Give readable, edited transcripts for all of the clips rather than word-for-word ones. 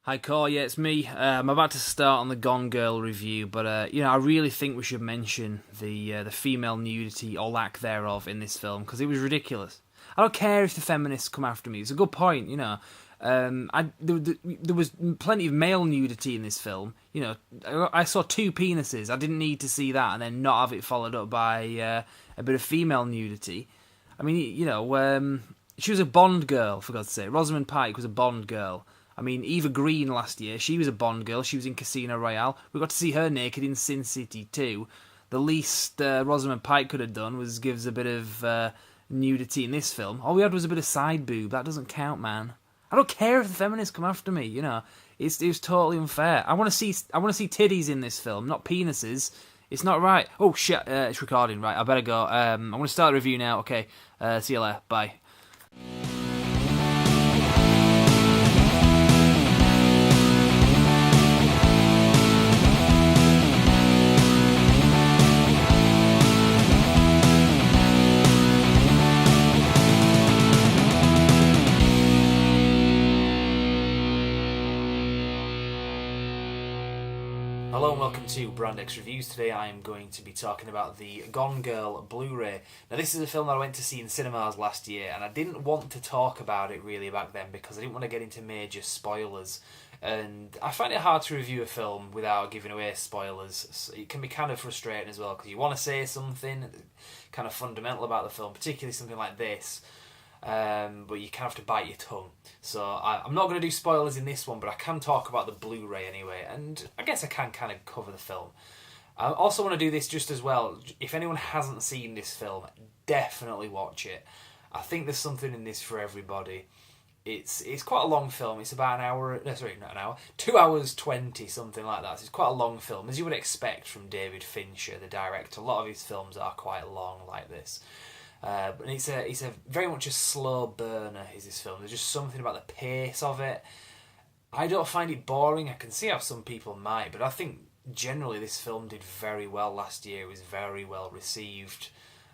Hi, Core. Yeah, it's me. I'm about to start on the Gone Girl review, but I really think we should mention the female nudity or lack thereof in this film because it was ridiculous. I don't care if the feminists come after me. It's a good point, you know. There was plenty of male nudity in this film. You know, I saw two penises. I didn't need to see that and then not have it followed up by a bit of female nudity. I mean, she was a Bond girl, for God's sake. Rosamund Pike was a Bond girl. I mean, Eva Green last year, she was a Bond girl. She was in Casino Royale. We got to see her naked in Sin City too. The least Rosamund Pike could have done was give us a bit of nudity in this film. All we had was a bit of side boob. That doesn't count, man. I don't care if the feminists come after me. You know, it was totally unfair. I want to see titties in this film, not penises. It's not right. Oh shit, it's recording. Right, I better go. I'm going to start the review now. Okay, see you later. Bye. Hello and welcome to Brand X Reviews. Today I am going to be talking about the Gone Girl Blu-ray. Now this is a film that I went to see in cinemas last year and I didn't want to talk about it really back then because I didn't want to get into major spoilers. And I find it hard to review a film without giving away spoilers. So it can be kind of frustrating as well because you want to say something kind of fundamental about the film, particularly something like this. But you kind of have to bite your tongue. So I'm not going to do spoilers in this one, but I can talk about the Blu-ray anyway, and I guess I can kind of cover the film. I also want to do this just as well. If anyone hasn't seen this film, definitely watch it. I think there's something in this for everybody. It's quite a long film. It's about an hour. No, sorry, not an hour. 2 hours 20, something like that. So it's quite a long film, as you would expect from David Fincher, the director. A lot of his films are quite long like this. But it's a very much a slow burner, is this film. There's just something about the pace of it. I don't find it boring. I can see how some people might, but I think generally this film did very well last year. It was very well received.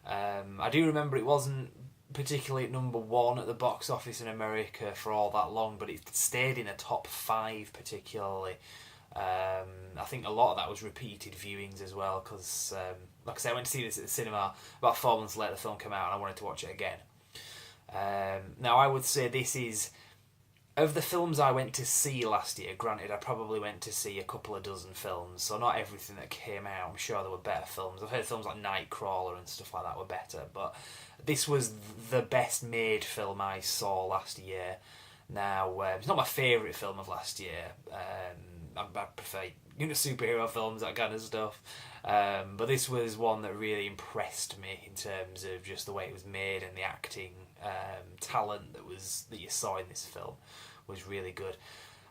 I do remember it wasn't particularly at number one at the box office in America for all that long, but it stayed in a top 5 particularly. I think a lot of that was repeated viewings as well because, like I said, I went to see this at the cinema about 4 months later. The film came out and I wanted to watch it again. Now I would say this is, of the films I went to see last year, granted I probably went to see a couple of dozen films, so not everything that came out. I'm sure there were better films. I've heard films like Nightcrawler and stuff like that were better, but this was the best made film I saw last year. Now, it's not my favourite film of last year. I prefer superhero films, that kind of stuff. But this was one that really impressed me in terms of just the way it was made and the acting talent that you saw in this film was really good.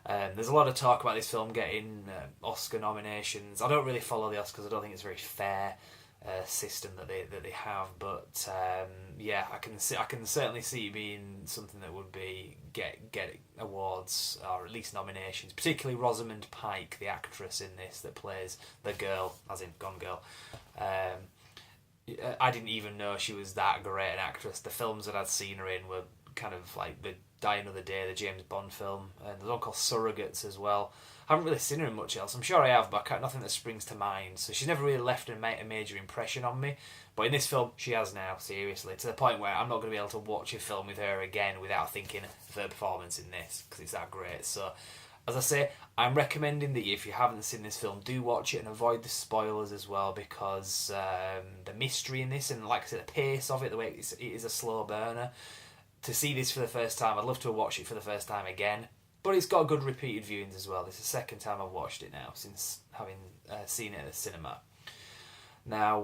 There's a lot of talk about this film getting Oscar nominations. I don't really follow the Oscars. I don't think it's a very fair system that they have, but yeah, I can certainly see it being something that would be get awards or at least nominations. Particularly Rosamund Pike, the actress in this that plays the girl, as in Gone Girl. I didn't even know she was that great an actress. The films that I'd seen her in were kind of like the Die Another Day, the James Bond film, and there's one called Surrogates as well. I haven't really seen her in much else. I'm sure I have, but nothing that springs to mind. So she's never really left a major impression on me. But in this film, she has now, seriously, to the point where I'm not going to be able to watch a film with her again without thinking of her performance in this, because it's that great. So, as I say, I'm recommending that if you haven't seen this film, do watch it and avoid the spoilers as well, because the mystery in this, and like I said, the pace of it, the way it is a slow burner. To see this for the first time, I'd love to watch it for the first time again. But it's got good repeated viewings as well. It's the second time I've watched it now since having seen it at the cinema. Now,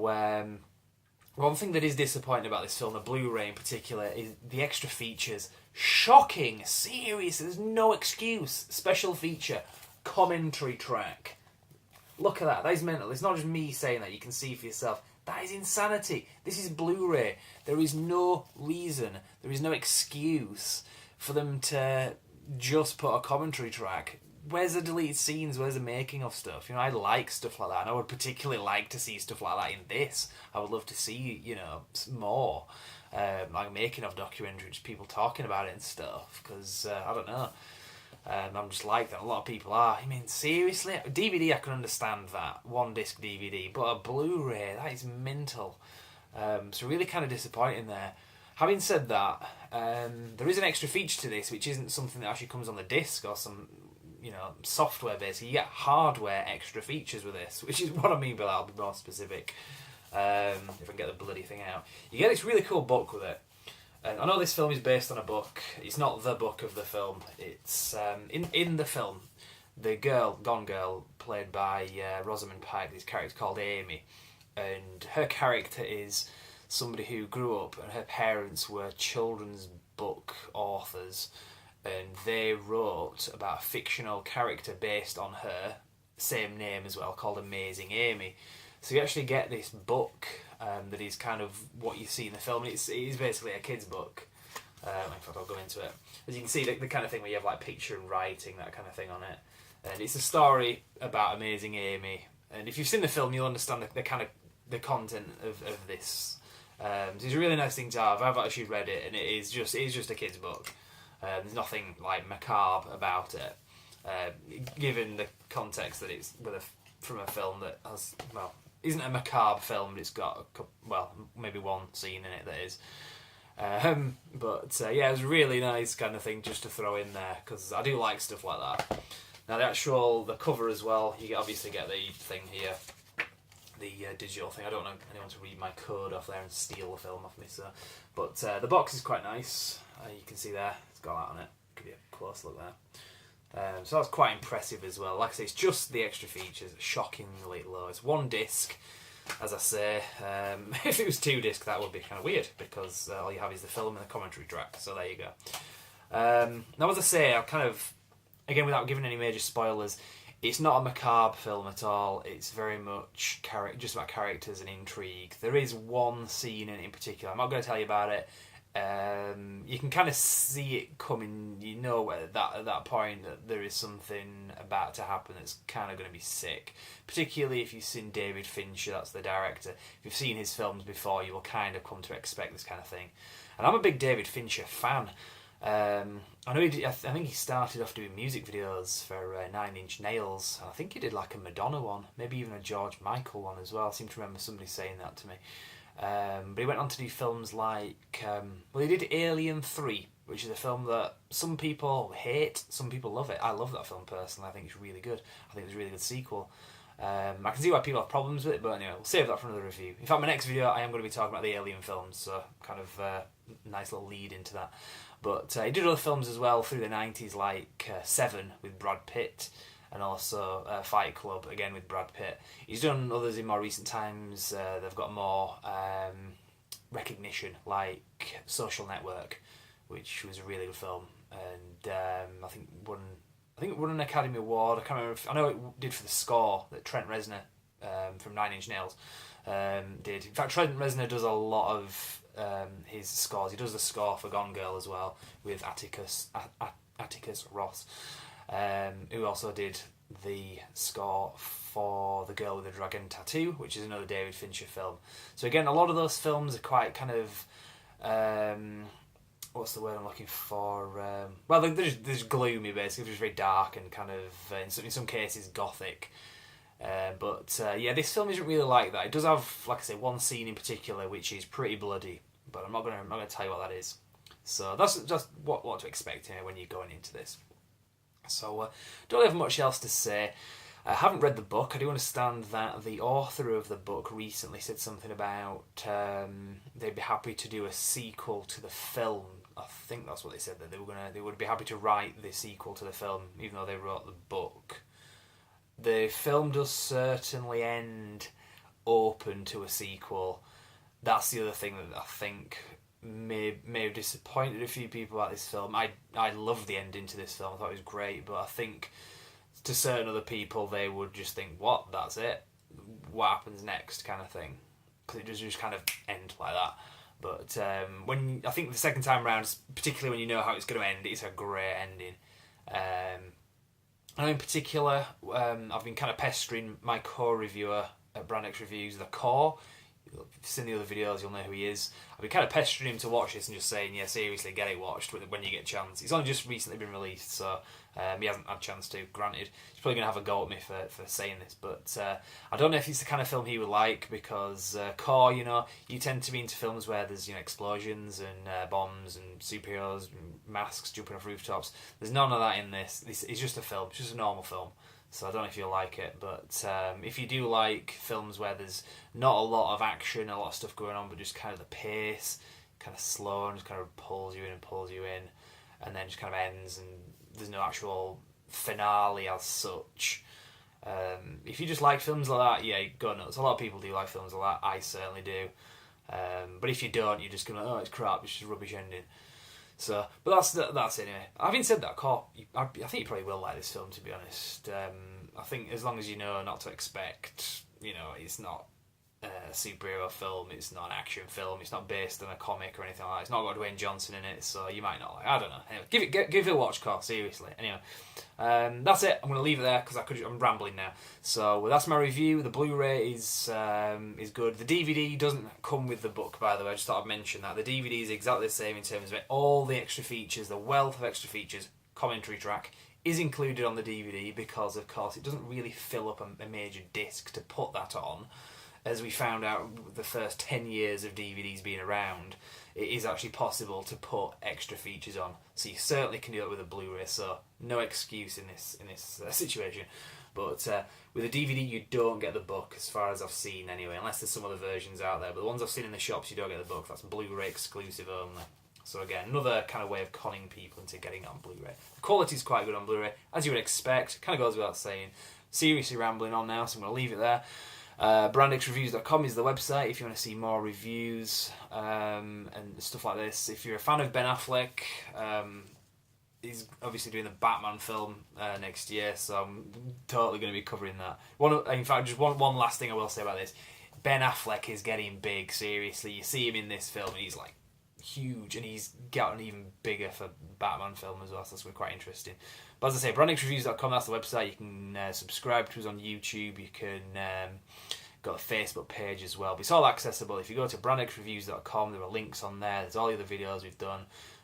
one thing that is disappointing about this film, the Blu-ray in particular, is the extra features. Shocking! Seriously, there's no excuse. Special feature, commentary track. Look at that. That is mental. It's not just me saying that. You can see for yourself. That is insanity. This is Blu-ray. There is no reason, there is no excuse for them to just put a commentary track. Where's the deleted scenes? Where's the making of stuff? You know, I like stuff like that, and I would particularly like to see stuff like that in this. I would love to see, more. Like making of documentaries, people talking about it and stuff, because, I don't know. I'm just like that. A lot of people are. I mean, seriously? DVD, I can understand that. One disc DVD. But a Blu-ray, that is mental. So really kind of disappointing there. Having said that, there is an extra feature to this, which isn't something that actually comes on the disc or some, software basically. You get hardware extra features with this, which is what I mean by that. I'll be more specific if I can get the bloody thing out. You get this really cool book with it. I know this film is based on a book. It's not the book of the film. It's in the film, the girl, Gone Girl, played by Rosamund Pike. This character called Amy, and her character is somebody who grew up and her parents were children's book authors, and they wrote about a fictional character based on her, same name as well, called Amazing Amy. So you actually get this book that is kind of what you see in the film. It is basically a kid's book. In fact, I'll go into it. As you can see, the kind of thing where you have like picture and writing, that kind of thing on it. And it's a story about Amazing Amy. And if you've seen the film, you'll understand the kind of the content of this. So it's a really nice thing to have. I've actually read it, and it is just a kid's book. There's nothing like macabre about it, given the context that it's from a film that has isn't a macabre film, but it's got maybe one scene in it that is. But it was a really nice kind of thing just to throw in there, because I do like stuff like that. Now the cover as well, you obviously get the thing here, the digital thing. I don't know anyone to read my code off there and steal the film off me, but the box is quite nice. You can see there, it's got that on it. Give you a close look there. So that's quite impressive as well. Like I say, it's just the extra features, shockingly low. It's one disc, as I say. If it was two disc, that would be kind of weird, because all you have is the film and the commentary track. So there you go. Now, as I say, I'll kind of, again, without giving any major spoilers, it's not a macabre film at all. It's very much just about characters and intrigue. There is one scene in particular. I'm not going to tell you about it. You can kind of see it coming. You know at that point that there is something about to happen that's kind of going to be sick. Particularly if you've seen David Fincher, that's the director. If you've seen his films before, you will kind of come to expect this kind of thing. And I'm a big David Fincher fan. I know I think he started off doing music videos for Nine Inch Nails. I think he did like a Madonna one, maybe even a George Michael one as well. I seem to remember somebody saying that to me. But he went on to do films like, he did Alien 3, which is a film that some people hate, some people love it. I love that film personally. I think it's really good. I think it's a really good sequel. I can see why people have problems with it, but anyway, we'll save that for another review. In fact, my next video, I am going to be talking about the Alien films, so kind of nice little lead into that. But he did other films as well through the 90s, like Seven with Brad Pitt, and also Fight Club, again with Brad Pitt. He's done others in more recent times. They've got more recognition, like Social Network, which was a really good film, and I think it won an Academy Award. I can't remember. I know it did for the score that Trent Reznor from Nine Inch Nails did. In fact, Trent Reznor does a lot of his scores. He does the score for Gone Girl as well with Atticus Ross, who also did the score for The Girl with the Dragon Tattoo, which is another David Fincher film. So again, a lot of those films are quite kind of what's the word I'm looking for? They're just gloomy, basically. They're just very dark and kind of in some cases gothic. But this film isn't really like that. It does have, like I say, one scene in particular which is pretty bloody, but I'm not gonna tell you what that is. So that's just what to expect here when you're going into this. So don't have much else to say. I haven't read the book. I do understand that the author of the book recently said something about they'd be happy to do a sequel to the film. I think that's what they said, that they would be happy to write the sequel to the film, even though they wrote the book. The film does certainly end open to a sequel. That's the other thing that I think may have disappointed a few people about this film. I loved the ending to this film. I thought it was great, but I think to certain other people they would just think, what, that's it? What happens next, kind of thing? Because it does just kind of end like that. But I think the second time round, particularly when you know how it's going to end, it's a great ending. And in particular, I've been kind of pestering my core reviewer at Brand X Reviews. The core, If you've seen the other videos, you'll know who he is. I've been kind of pestering him to watch this and just saying, yeah, seriously, get it watched when you get a chance. It's only just recently been released, so he hasn't had a chance to, granted. He's probably going to have a go at me for saying this, but I don't know if it's the kind of film he would like, because Core, you tend to be into films where there's explosions and bombs and superheroes and masks jumping off rooftops. There's none of that in this. It's just a film. It's just a normal film. So I don't know if you'll like it, but if you do like films where there's not a lot of action, a lot of stuff going on, but just kind of the pace, kind of slow and just kind of pulls you in, and then just kind of ends, and there's no actual finale as such. If you just like films like that, yeah, go nuts. A lot of people do like films like that. I certainly do. But if you don't, you're just going to, oh, it's crap, it's just a rubbish ending. So, but that's it anyway. Having said that, I think you probably will like this film, to be honest. I think as long as you know not to expect, it's not a superhero film, it's not an action film, it's not based on a comic or anything like that. It's not got Dwayne Johnson in it, so you might not like. I don't know. Anyway, give it a watch, Carl. Seriously. Anyway, that's it. I'm going to leave it there because I'm rambling now. So that's my review. The Blu-ray is good. The DVD doesn't come with the book, by the way. I just thought I'd mention that. The DVD is exactly the same in terms of all the extra features, the wealth of extra features. Commentary track is included on the DVD because, of course, it doesn't really fill up a major disc to put that on. As we found out the first 10 years of DVDs being around, it is actually possible to put extra features on. So you certainly can do it with a Blu-ray, so no excuse in this situation. But with a DVD, you don't get the book, as far as I've seen anyway, unless there's some other versions out there. But the ones I've seen in the shops, you don't get the book. That's Blu-ray exclusive only. So again, another kind of way of conning people into getting it on Blu-ray. The quality's quite good on Blu-ray, as you would expect. Kind of goes without saying. Seriously rambling on now, so I'm going to leave it there. brandxreviews.com is the website if you want to see more reviews and stuff like this. If you're a fan of Ben Affleck, he's obviously doing the Batman film next year, so I'm totally going to be covering that. In fact, just one last thing I will say about this. Ben Affleck is getting big, seriously. You see him in this film and he's like huge, and he's gotten even bigger for Batman film as well, so that's going to be quite interesting. But as I say, brandxreviews.com, that's the website. You can subscribe to us on YouTube. You can got a Facebook page as well. But it's all accessible. If you go to brandxreviews.com, there are links on there. There's all the other videos we've done,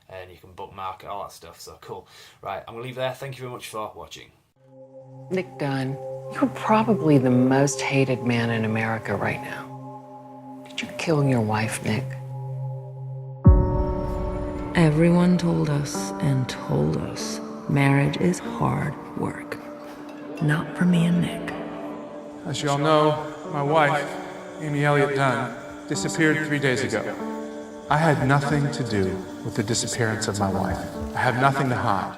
and you can bookmark it, all that stuff. So cool. Right, I'm going to leave it there. Thank you very much for watching. Nick Dunn, you're probably the most hated man in America right now. Did you kill your wife, Nick? Everyone told us marriage is hard work. Not for me and Nick. As you all know, my wife, Amy Elliott Dunn, disappeared 3 days ago. I had nothing to do with the disappearance of my wife. I have nothing to hide.